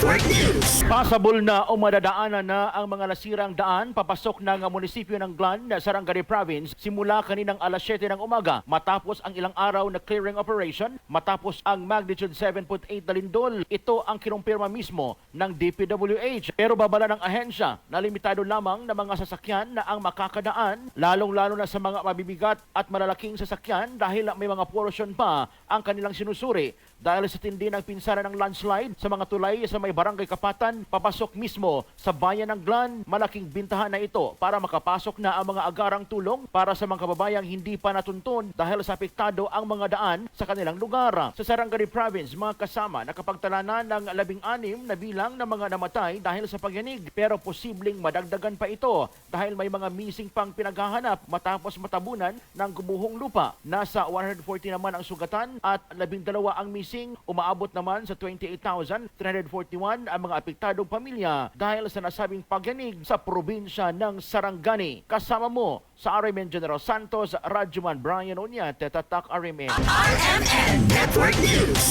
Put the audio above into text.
Network News. Pasabol na o madadaanan na ang mga nasirang daan papasok ng munisipyo ng Glan, Sarangani Province simula kaninang alas 7 ng umaga matapos ang ilang araw na clearing operation matapos ang magnitude 7.8 na lindol. Ito ang kinumpirma mismo ng DPWH. Pero babala ng ahensya na limitado lamang na mga sasakyan na ang makakadaan, lalong-lalo na sa mga mabibigat at malalaking sasakyan dahil may mga portion pa ang kanilang sinusuri dahil sa tindi ng pinsala ng landslide sa mga tulay sa may barangay Kapatan, papasok mismo sa bayan ng Glan. Malaking bintahan na ito para makapasok na ang mga agarang tulong para sa mga kababayang hindi pa natuntun dahil sa apektado ang mga daan sa kanilang lugar. Sa Sarangani Province, mga kasama nakapagtalanan ng 16 na bilang ng mga namatay dahil sa pagyanig, pero posibleng madagdagan pa ito dahil may mga missing pang pinaghahanap matapos matabunan ng gumuhong lupa. Nasa 140 naman ang sugatan at 12 ang missing. Umaabot naman sa 28,341 ang mga apektadong pamilya dahil sa nasabing pagyanig sa probinsya ng Sarangani. Kasama mo sa RMN General Santos, Radyoman Brian Oñate, Tatak RMN. RMN Network News.